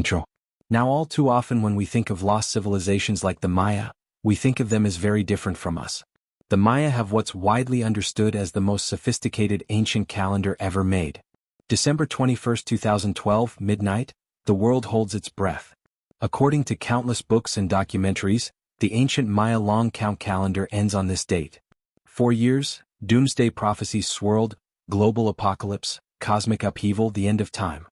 Intro. Now all too often when we think of lost civilizations like the Maya, we think of them as very different from us. The Maya have what's widely understood as the most sophisticated ancient calendar ever made. December 21, 2012, midnight, the world holds its breath. According to countless books and documentaries, the ancient Maya long count calendar ends on this date. 4 years, doomsday prophecies swirled, global apocalypse, cosmic upheaval, the end of time.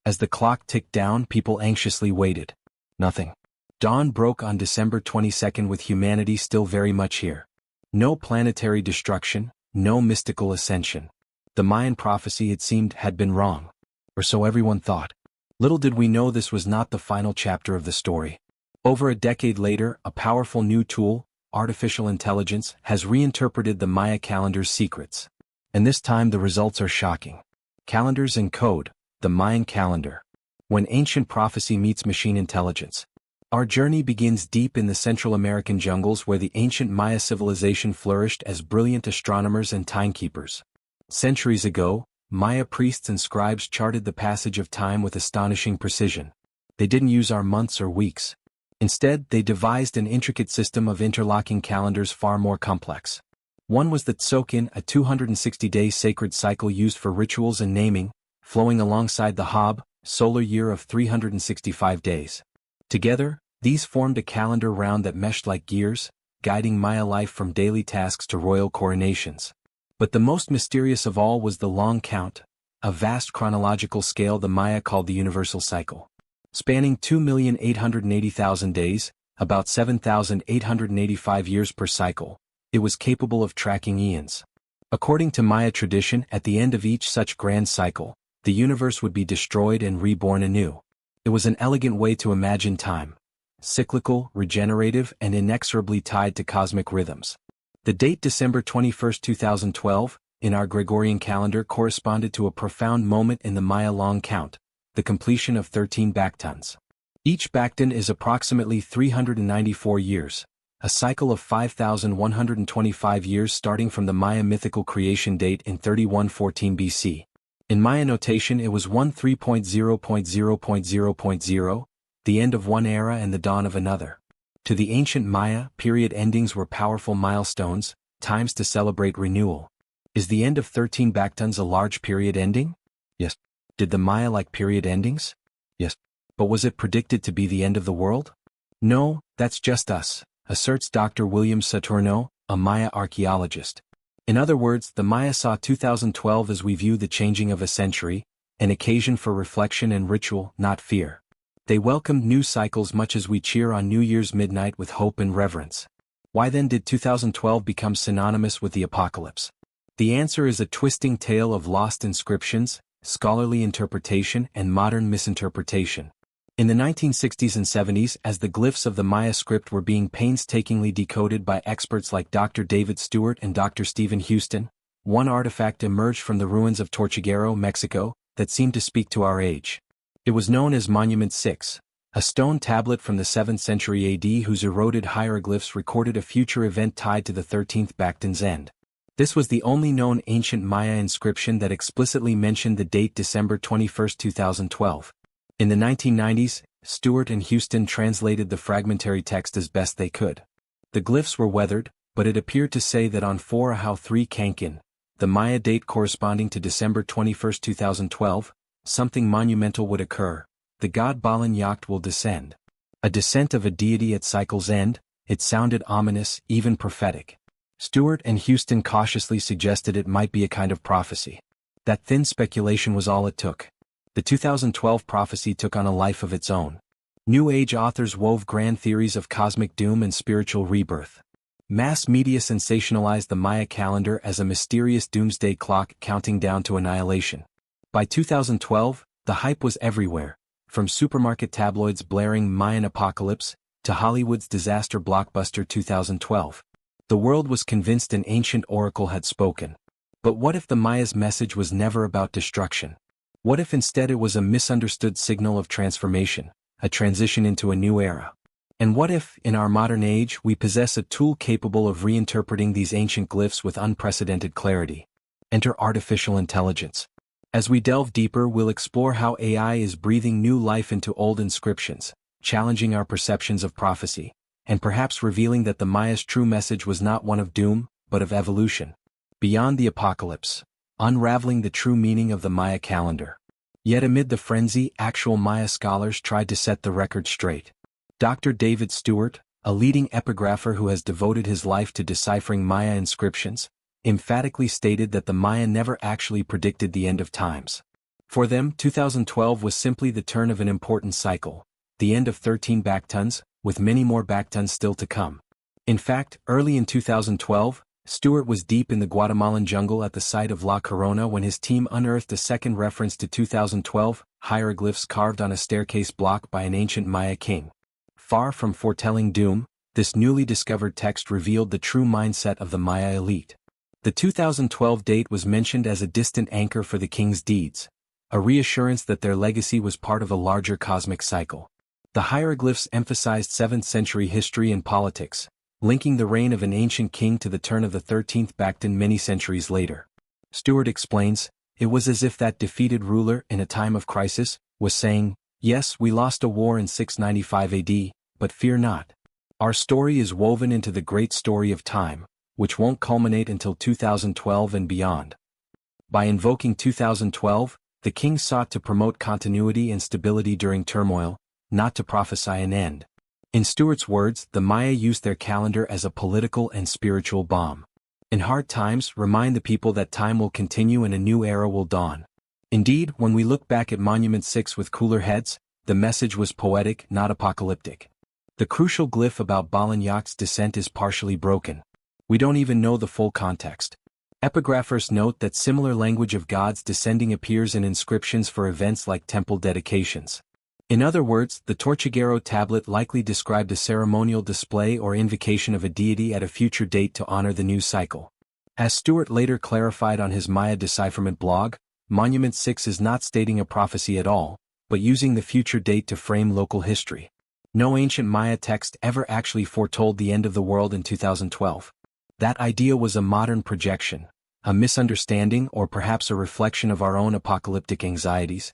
As the clock ticked down, people anxiously waited. Nothing. Dawn broke on December 22 with humanity still very much here. No planetary destruction, no mystical ascension. The Mayan prophecy, it seemed, had been wrong. Or so everyone thought. Little did we know this was not the final chapter of the story. Over a decade later, a powerful new tool, artificial intelligence, has reinterpreted the Maya calendar's secrets. And this time the results are shocking. Calendars and code, the Mayan calendar. When ancient prophecy meets machine intelligence. Our journey begins deep in the Central American jungles where the ancient Maya civilization flourished as brilliant astronomers and timekeepers. Centuries ago, Maya priests and scribes charted the passage of time with astonishing precision. They didn't use our months or weeks. Instead, they devised an intricate system of interlocking calendars far more complex. One was the Tzolk'in, a 260-day sacred cycle used for rituals and naming, flowing alongside the Hab, solar year of 365 days. Together, these formed a calendar round that meshed like gears, guiding Maya life from daily tasks to royal coronations. But the most mysterious of all was the long count, a vast chronological scale the Maya called the universal cycle. Spanning 2,880,000 days, about 7,885 years per cycle, it was capable of tracking eons. According to Maya tradition, at the end of each such grand cycle, the universe would be destroyed and reborn anew. It was an elegant way to imagine time. Cyclical, regenerative, and inexorably tied to cosmic rhythms. The date December 21, 2012, in our Gregorian calendar corresponded to a profound moment in the Maya long count, the completion of 13 baktons. Each bakton is approximately 394 years, a cycle of 5,125 years starting from the Maya mythical creation date in 3114 BC. In Maya notation it was 13.0.0.0.0, the end of one era and the dawn of another. To the ancient Maya, period endings were powerful milestones, times to celebrate renewal. Is the end of 13 baktons a large period ending? Yes. Did the Maya like period endings? Yes. But was it predicted to be the end of the world? No, that's just us, asserts Dr. William Saturno, a Maya archaeologist. In other words, the Maya saw 2012 as we view the changing of a century, an occasion for reflection and ritual, not fear. They welcomed new cycles much as we cheer on New Year's midnight with hope and reverence. Why then did 2012 become synonymous with the apocalypse? The answer is a twisting tale of lost inscriptions, scholarly interpretation, and modern misinterpretation. In the 1960s and 70s, as the glyphs of the Maya script were being painstakingly decoded by experts like Dr. David Stewart and Dr. Stephen Houston, one artifact emerged from the ruins of Tortuguero, Mexico, that seemed to speak to our age. It was known as Monument 6, a stone tablet from the 7th century AD whose eroded hieroglyphs recorded a future event tied to the 13th bakton's end. This was the only known ancient Maya inscription that explicitly mentioned the date December 21, 2012. In the 1990s, Stewart and Houston translated the fragmentary text as best they could. The glyphs were weathered, but it appeared to say that on 4 Kankin, the Maya date corresponding to December 21, 2012, something monumental would occur. The god Balan Yacht will descend. A descent of a deity at cycle's end, it sounded ominous, even prophetic. Stewart and Houston cautiously suggested it might be a kind of prophecy. That thin speculation was all it took. The 2012 prophecy took on a life of its own. New Age authors wove grand theories of cosmic doom and spiritual rebirth. Mass media sensationalized the Maya calendar as a mysterious doomsday clock counting down to annihilation. By 2012, the hype was everywhere, from supermarket tabloids blaring Mayan apocalypse to Hollywood's disaster blockbuster 2012. The world was convinced an ancient oracle had spoken. But what if the Maya's message was never about destruction? What if instead it was a misunderstood signal of transformation, a transition into a new era? And what if, in our modern age, we possess a tool capable of reinterpreting these ancient glyphs with unprecedented clarity? Enter artificial intelligence. As we delve deeper, we'll explore how AI is breathing new life into old inscriptions, challenging our perceptions of prophecy, and perhaps revealing that the Maya's true message was not one of doom, but of evolution. Beyond the apocalypse, unraveling the true meaning of the Maya calendar. Yet amid the frenzy, actual Maya scholars tried to set the record straight. Dr. David Stewart, a leading epigrapher who has devoted his life to deciphering Maya inscriptions, emphatically stated that the Maya never actually predicted the end of times. For them, 2012 was simply the turn of an important cycle, the end of 13 backtons, with many more backtons still to come. In fact, early in 2012, Stewart was deep in the Guatemalan jungle at the site of La Corona when his team unearthed a second reference to 2012 hieroglyphs carved on a staircase block by an ancient Maya king. Far from foretelling doom, this newly discovered text revealed the true mindset of the Maya elite. The 2012 date was mentioned as a distant anchor for the king's deeds, a reassurance that their legacy was part of a larger cosmic cycle. The hieroglyphs emphasized 7th century history and politics, linking the reign of an ancient king to the turn of the 13th Bacton many centuries later. Stewart explains, it was as if that defeated ruler in a time of crisis was saying, "Yes, we lost a war in 695 AD, but fear not. Our story is woven into the great story of time, which won't culminate until 2012 and beyond." By invoking 2012, the king sought to promote continuity and stability during turmoil, not to prophesy an end. In Stewart's words, the Maya used their calendar as a political and spiritual bomb. In hard times, remind the people that time will continue and a new era will dawn. Indeed, when we look back at Monument 6 with cooler heads, the message was poetic, not apocalyptic. The crucial glyph about Balagnac's descent is partially broken. We don't even know the full context. Epigraphers note that similar language of gods descending appears in inscriptions for events like temple dedications. In other words, the Tortuguero tablet likely described a ceremonial display or invocation of a deity at a future date to honor the new cycle. As Stewart later clarified on his Maya decipherment blog, Monument 6 is not stating a prophecy at all, but using the future date to frame local history. No ancient Maya text ever actually foretold the end of the world in 2012. That idea was a modern projection, a misunderstanding or perhaps a reflection of our own apocalyptic anxieties.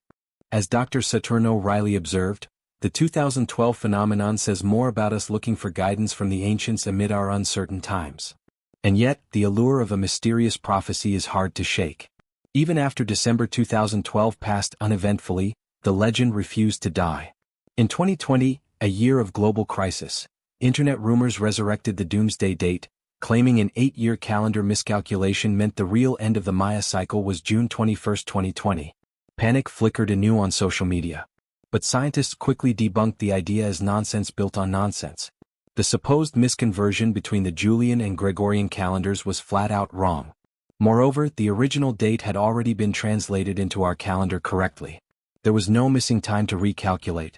As Dr. Saturno Riley observed, the 2012 phenomenon says more about us looking for guidance from the ancients amid our uncertain times. And yet, the allure of a mysterious prophecy is hard to shake. Even after December 2012 passed uneventfully, the legend refused to die. In 2020, a year of global crisis, internet rumors resurrected the doomsday date, claiming an 8-year calendar miscalculation meant the real end of the Maya cycle was June 21, 2020. Panic flickered anew on social media. But scientists quickly debunked the idea as nonsense built on nonsense. The supposed misconversion between the Julian and Gregorian calendars was flat out wrong. Moreover, the original date had already been translated into our calendar correctly. There was no missing time to recalculate.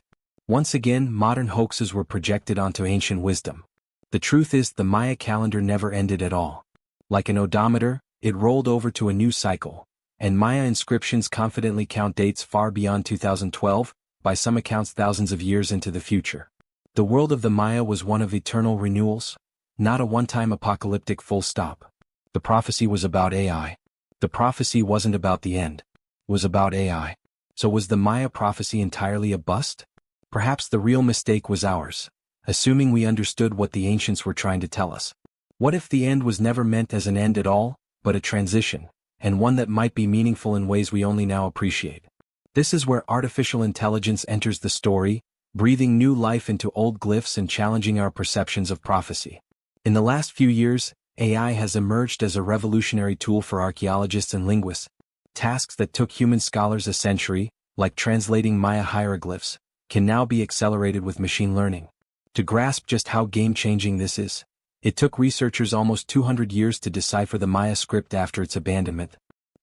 Once again, modern hoaxes were projected onto ancient wisdom. The truth is, the Maya calendar never ended at all. Like an odometer, it rolled over to a new cycle. And Maya inscriptions confidently count dates far beyond 2012, by some accounts thousands of years into the future. The world of the Maya was one of eternal renewals, not a one-time apocalyptic full stop. The prophecy was about AI. The prophecy wasn't about the end. It was about AI. So was the Maya prophecy entirely a bust? Perhaps the real mistake was ours, assuming we understood what the ancients were trying to tell us. What if the end was never meant as an end at all, but a transition, and one that might be meaningful in ways we only now appreciate? This is where artificial intelligence enters the story, breathing new life into old glyphs and challenging our perceptions of prophecy. In the last few years, AI has emerged as a revolutionary tool for archaeologists and linguists. Tasks that took human scholars a century, like translating Maya hieroglyphs, can now be accelerated with machine learning. To grasp just how game-changing this is, it took researchers almost 200 years to decipher the Maya script after its abandonment.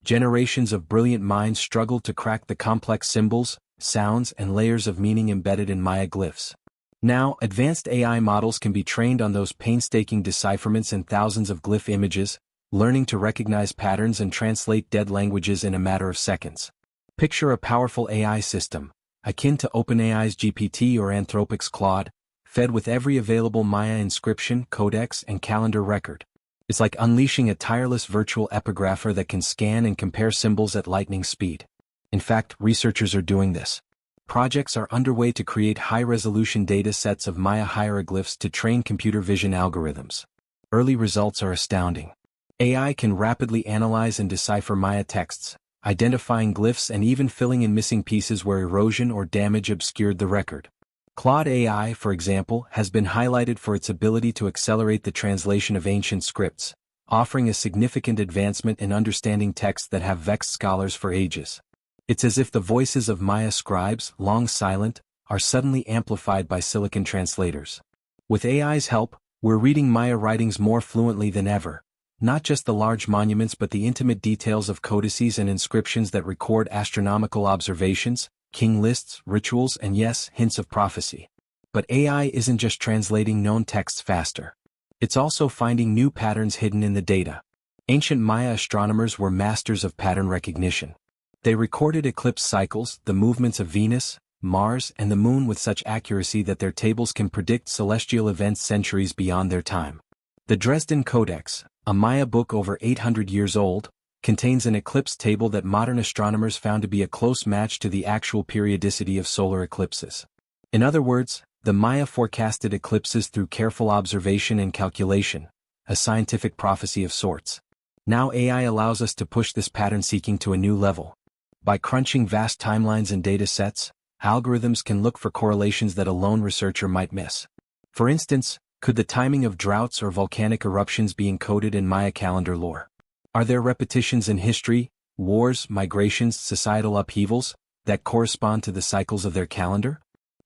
Generations of brilliant minds struggled to crack the complex symbols, sounds, and layers of meaning embedded in Maya glyphs. Now, advanced AI models can be trained on those painstaking decipherments and thousands of glyph images, learning to recognize patterns and translate dead languages in a matter of seconds. Picture a powerful AI system, akin to OpenAI's GPT or Anthropic's Claude, fed with every available Maya inscription, codex, and calendar record. It's like unleashing a tireless virtual epigrapher that can scan and compare symbols at lightning speed. In fact, researchers are doing this. Projects are underway to create high-resolution data sets of Maya hieroglyphs to train computer vision algorithms. Early results are astounding. AI can rapidly analyze and decipher Maya texts, identifying glyphs and even filling in missing pieces where erosion or damage obscured the record. Claude AI, for example, has been highlighted for its ability to accelerate the translation of ancient scripts, offering a significant advancement in understanding texts that have vexed scholars for ages. It's as if the voices of Maya scribes, long silent, are suddenly amplified by silicon translators. With AI's help, we're reading Maya writings more fluently than ever, not just the large monuments but the intimate details of codices and inscriptions that record astronomical observations, king lists, rituals, and yes, hints of prophecy. But AI isn't just translating known texts faster. It's also finding new patterns hidden in the data. Ancient Maya astronomers were masters of pattern recognition. They recorded eclipse cycles, the movements of Venus, Mars, and the Moon with such accuracy that their tables can predict celestial events centuries beyond their time. The Dresden Codex, a Maya book over 800 years old, contains an eclipse table that modern astronomers found to be a close match to the actual periodicity of solar eclipses. In other words, the Maya forecasted eclipses through careful observation and calculation, a scientific prophecy of sorts. Now AI allows us to push this pattern seeking to a new level. By crunching vast timelines and data sets, algorithms can look for correlations that a lone researcher might miss. For instance, could the timing of droughts or volcanic eruptions be encoded in Maya calendar lore? Are there repetitions in history, wars, migrations, societal upheavals, that correspond to the cycles of their calendar?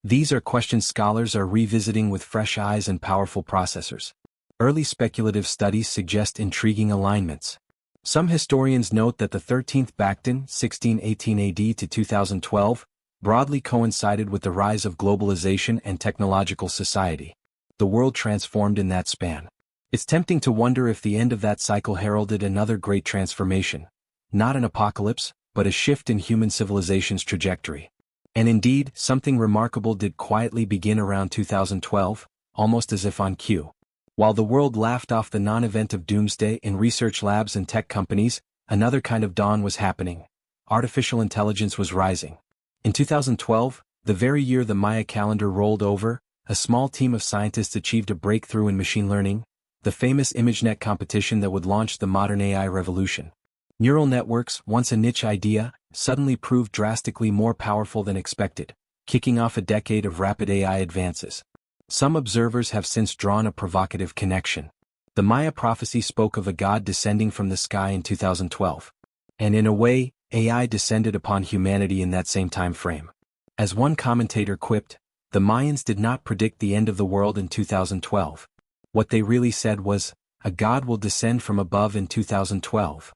These are questions scholars are revisiting with fresh eyes and powerful processors. Early speculative studies suggest intriguing alignments. Some historians note that the 13th Bakhtin, 1618 AD to 2012, broadly coincided with the rise of globalization and technological society. The world transformed in that span. It's tempting to wonder if the end of that cycle heralded another great transformation. Not an apocalypse, but a shift in human civilization's trajectory. And indeed, something remarkable did quietly begin around 2012, almost as if on cue. While the world laughed off the non-event of doomsday in research labs and tech companies, another kind of dawn was happening. Artificial intelligence was rising. In 2012, the very year the Maya calendar rolled over, a small team of scientists achieved a breakthrough in machine learning, the famous ImageNet competition that would launch the modern AI revolution. Neural networks, once a niche idea, suddenly proved drastically more powerful than expected, kicking off a decade of rapid AI advances. Some observers have since drawn a provocative connection. The Maya prophecy spoke of a god descending from the sky in 2012. And in a way, AI descended upon humanity in that same time frame. As one commentator quipped, the Mayans did not predict the end of the world in 2012. What they really said was, a god will descend from above in 2012.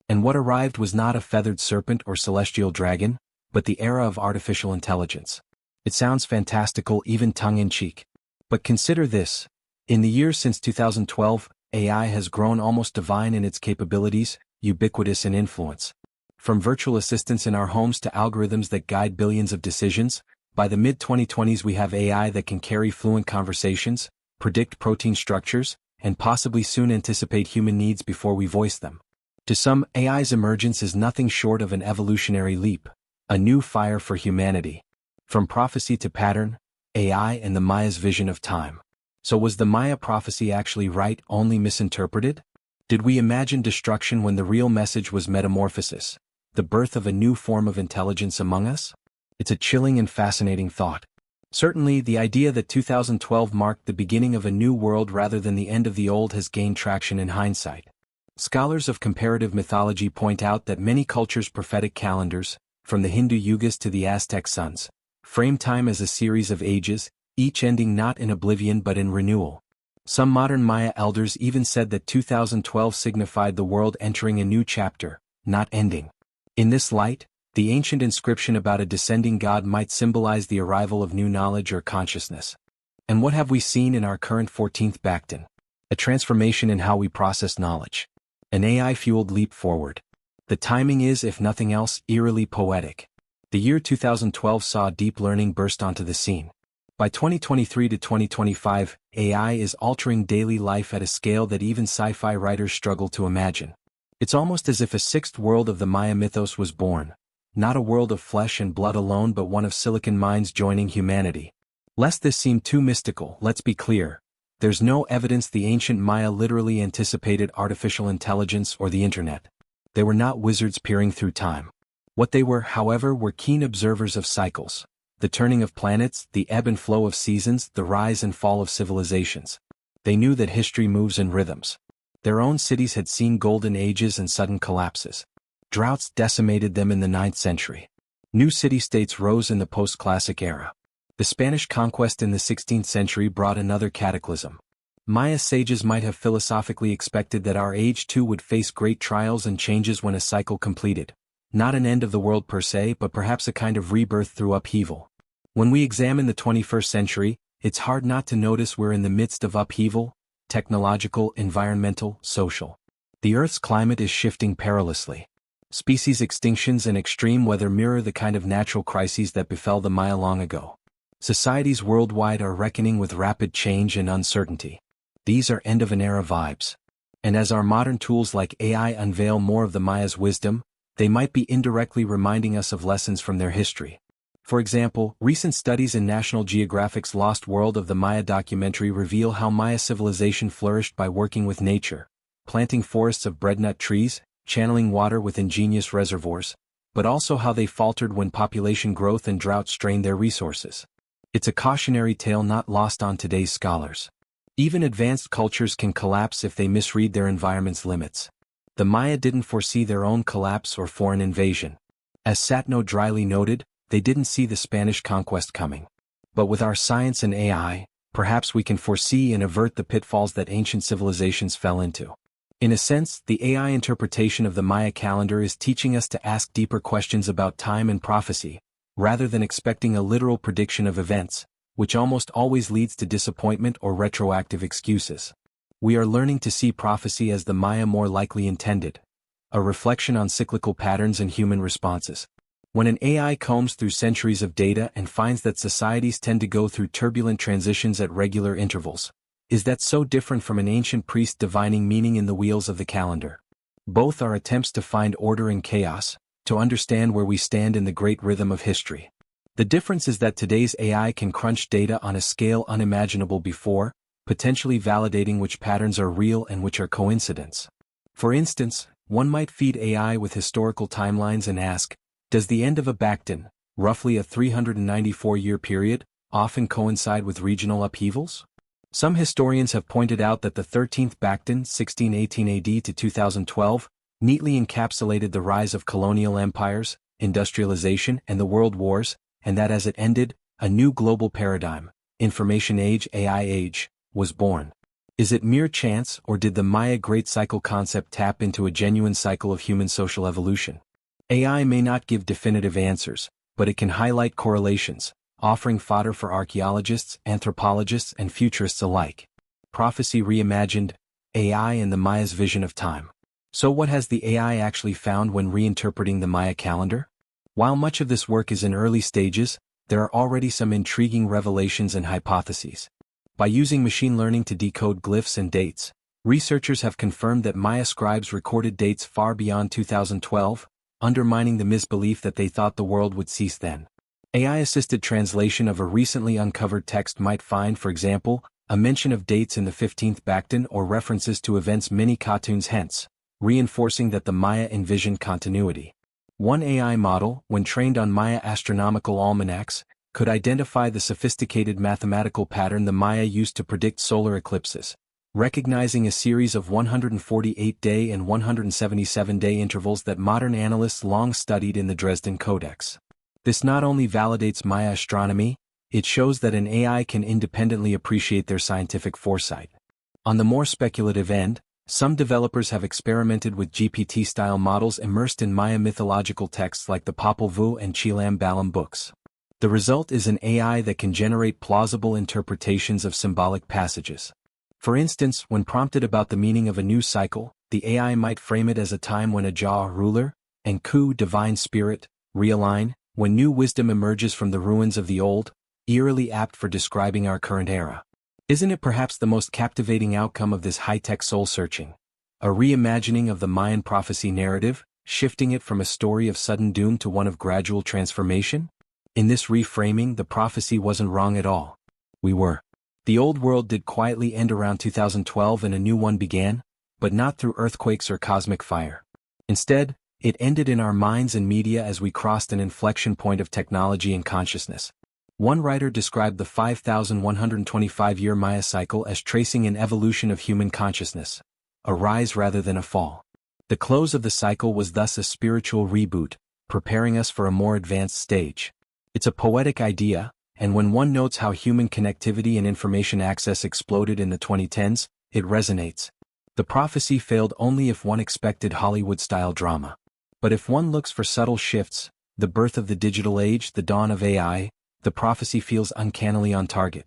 And what arrived was not a feathered serpent or celestial dragon, but the era of artificial intelligence. It sounds fantastical, even tongue-in-cheek. But consider this, in the years since 2012, AI has grown almost divine in its capabilities, ubiquitous in influence. From virtual assistants in our homes to algorithms that guide billions of decisions, by the mid-2020s we have AI that can carry fluent conversations, predict protein structures, and possibly soon anticipate human needs before we voice them. To some, AI's emergence is nothing short of an evolutionary leap, a new fire for humanity. From prophecy to pattern, AI and the Maya's vision of time. So was the Maya prophecy actually right, only misinterpreted? Did we imagine destruction when the real message was metamorphosis, the birth of a new form of intelligence among us? It's a chilling and fascinating thought. Certainly, the idea that 2012 marked the beginning of a new world rather than the end of the old has gained traction in hindsight. Scholars of comparative mythology point out that many cultures' prophetic calendars, from the Hindu yugas to the Aztec suns, frame time as a series of ages, each ending not in oblivion but in renewal. Some modern Maya elders even said that 2012 signified the world entering a new chapter, not ending. In this light, the ancient inscription about a descending god might symbolize the arrival of new knowledge or consciousness. And what have we seen in our current 14th Bakhtin? A transformation in how we process knowledge. An AI-fueled leap forward. The timing is, if nothing else, eerily poetic. The year 2012 saw deep learning burst onto the scene. By 2023 to 2025, AI is altering daily life at a scale that even sci-fi writers struggle to imagine. It's almost as if a sixth world of the Maya mythos was born. Not a world of flesh and blood alone, but one of silicon minds joining humanity. Lest this seem too mystical, let's be clear. There's no evidence the ancient Maya literally anticipated artificial intelligence or the internet. They were not wizards peering through time. What they were, however, were keen observers of cycles. The turning of planets, the ebb and flow of seasons, the rise and fall of civilizations. They knew that history moves in rhythms. Their own cities had seen golden ages and sudden collapses. Droughts decimated them in the 9th century. New city-states rose in the post-classic era. The Spanish conquest in the 16th century brought another cataclysm. Maya sages might have philosophically expected that our age too would face great trials and changes when a cycle completed. Not an end of the world per se, but perhaps a kind of rebirth through upheaval. When we examine the 21st century, it's hard not to notice we're in the midst of upheaval, technological, environmental, social. The Earth's climate is shifting perilously. Species extinctions and extreme weather mirror the kind of natural crises that befell the Maya long ago. Societies worldwide are reckoning with rapid change and uncertainty. These are end-of-an-era vibes. And as our modern tools like AI unveil more of the Maya's wisdom, they might be indirectly reminding us of lessons from their history. For example, recent studies in National Geographic's Lost World of the Maya documentary reveal how Maya civilization flourished by working with nature, planting forests of breadnut trees, channeling water with ingenious reservoirs, but also how they faltered when population growth and drought strained their resources. It's a cautionary tale not lost on today's scholars. Even advanced cultures can collapse if they misread their environment's limits. The Maya didn't foresee their own collapse or foreign invasion. As Satno dryly noted, they didn't see the Spanish conquest coming. But with our science and AI, perhaps we can foresee and avert the pitfalls that ancient civilizations fell into. In a sense, the AI interpretation of the Maya calendar is teaching us to ask deeper questions about time and prophecy, rather than expecting a literal prediction of events, which almost always leads to disappointment or retroactive excuses. We are learning to see prophecy as the Maya more likely intended, a reflection on cyclical patterns and human responses. When an AI combs through centuries of data and finds that societies tend to go through turbulent transitions at regular intervals, is that so different from an ancient priest divining meaning in the wheels of the calendar? Both are attempts to find order in chaos, to understand where we stand in the great rhythm of history. The difference is that today's AI can crunch data on a scale unimaginable before, potentially validating which patterns are real and which are coincidence. For instance, one might feed AI with historical timelines and ask, does the end of a Baktan, roughly a 394-year period, often coincide with regional upheavals? Some historians have pointed out that the 13th Baktan, 1618 AD to 2012, neatly encapsulated the rise of colonial empires, industrialization, and the world wars, and that as it ended, a new global paradigm, information age, AI age, was born. Is it mere chance, or did the Maya Great Cycle concept tap into a genuine cycle of human social evolution? AI may not give definitive answers, but it can highlight correlations, offering fodder for archaeologists, anthropologists, and futurists alike. Prophecy reimagined, AI and the Maya's vision of time. So what has the AI actually found when reinterpreting the Maya calendar? While much of this work is in early stages, there are already some intriguing revelations and hypotheses. By using machine learning to decode glyphs and dates, researchers have confirmed that Maya scribes recorded dates far beyond 2012, undermining the misbelief that they thought the world would cease then. AI-assisted translation of a recently uncovered text might find, for example, a mention of dates in the 15th Baktan or references to events many cartoons hence, reinforcing that the Maya envisioned continuity. One AI model, when trained on Maya astronomical almanacs, could identify the sophisticated mathematical pattern the Maya used to predict solar eclipses, recognizing a series of 148-day and 177-day intervals that modern analysts long studied in the Dresden Codex. This not only validates Maya astronomy, it shows that an AI can independently appreciate their scientific foresight. On the more speculative end, some developers have experimented with GPT-style models immersed in Maya mythological texts like the Popol Vuh and Chilam Balam books. The result is an AI that can generate plausible interpretations of symbolic passages. For instance, when prompted about the meaning of a new cycle, the AI might frame it as a time when a Jah ruler, and Ku divine spirit, realign, when new wisdom emerges from the ruins of the old, eerily apt for describing our current era. Isn't it perhaps the most captivating outcome of this high-tech soul-searching? A reimagining of the Mayan prophecy narrative, shifting it from a story of sudden doom to one of gradual transformation? In this reframing, the prophecy wasn't wrong at all. We were. The old world did quietly end around 2012 and a new one began, but not through earthquakes or cosmic fire. Instead, it ended in our minds and media as we crossed an inflection point of technology and consciousness. One writer described the 5,125-year Maya cycle as tracing an evolution of human consciousness, a rise rather than a fall. The close of the cycle was thus a spiritual reboot, preparing us for a more advanced stage. It's a poetic idea, and when one notes how human connectivity and information access exploded in the 2010s, it resonates. The prophecy failed only if one expected Hollywood-style drama. But if one looks for subtle shifts, the birth of the digital age, the dawn of AI, the prophecy feels uncannily on target.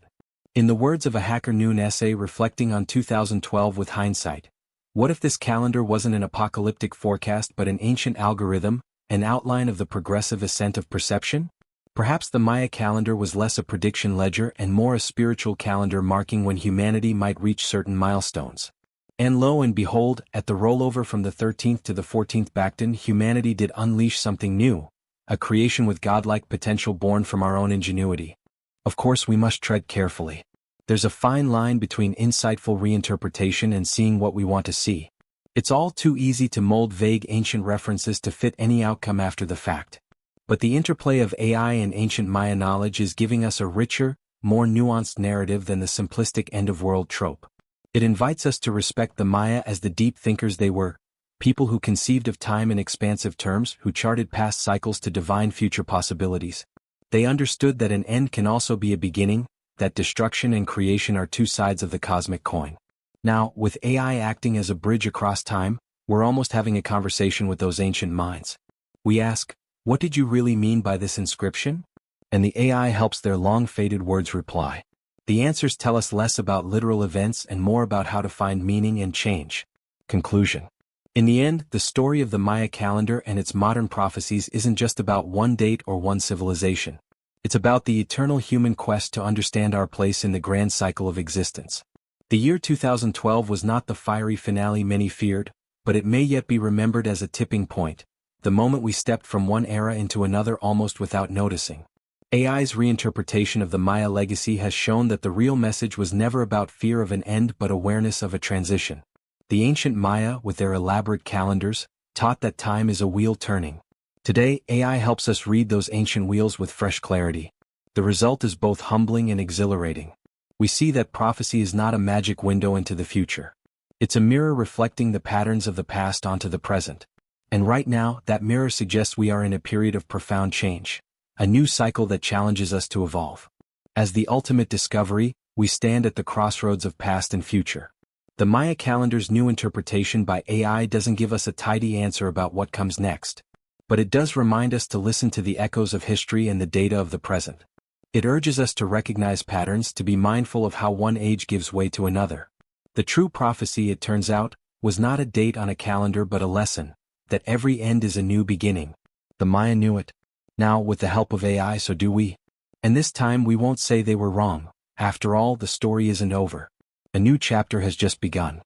In the words of a Hacker Noon essay reflecting on 2012 with hindsight, what if this calendar wasn't an apocalyptic forecast but an ancient algorithm, an outline of the progressive ascent of perception? Perhaps the Maya calendar was less a prediction ledger and more a spiritual calendar marking when humanity might reach certain milestones. And lo and behold, at the rollover from the 13th to the 14th Bacton, humanity did unleash something new, a creation with godlike potential born from our own ingenuity. Of course, we must tread carefully. There's a fine line between insightful reinterpretation and seeing what we want to see. It's all too easy to mold vague ancient references to fit any outcome after the fact. But the interplay of AI and ancient Maya knowledge is giving us a richer, more nuanced narrative than the simplistic end-of-world trope. It invites us to respect the Maya as the deep thinkers they were, people who conceived of time in expansive terms, who charted past cycles to divine future possibilities. They understood that an end can also be a beginning, that destruction and creation are two sides of the cosmic coin. Now, with AI acting as a bridge across time, we're almost having a conversation with those ancient minds. We ask, what did you really mean by this inscription? And the AI helps their long-faded words reply. The answers tell us less about literal events and more about how to find meaning and change. Conclusion. In the end, the story of the Maya calendar and its modern prophecies isn't just about one date or one civilization. It's about the eternal human quest to understand our place in the grand cycle of existence. The year 2012 was not the fiery finale many feared, but it may yet be remembered as a tipping point, the moment we stepped from one era into another almost without noticing. AI's reinterpretation of the Maya legacy has shown that the real message was never about fear of an end but awareness of a transition. The ancient Maya, with their elaborate calendars, taught that time is a wheel turning. Today, AI helps us read those ancient wheels with fresh clarity. The result is both humbling and exhilarating. We see that prophecy is not a magic window into the future. It's a mirror reflecting the patterns of the past onto the present. And right now, that mirror suggests we are in a period of profound change. A new cycle that challenges us to evolve. As the ultimate discovery, we stand at the crossroads of past and future. The Maya calendar's new interpretation by AI doesn't give us a tidy answer about what comes next. But it does remind us to listen to the echoes of history and the data of the present. It urges us to recognize patterns, to be mindful of how one age gives way to another. The true prophecy, it turns out, was not a date on a calendar but a lesson, that every end is a new beginning. The Maya knew it. Now, with the help of AI, so do we. And this time we won't say they were wrong. After all, the story isn't over. A new chapter has just begun.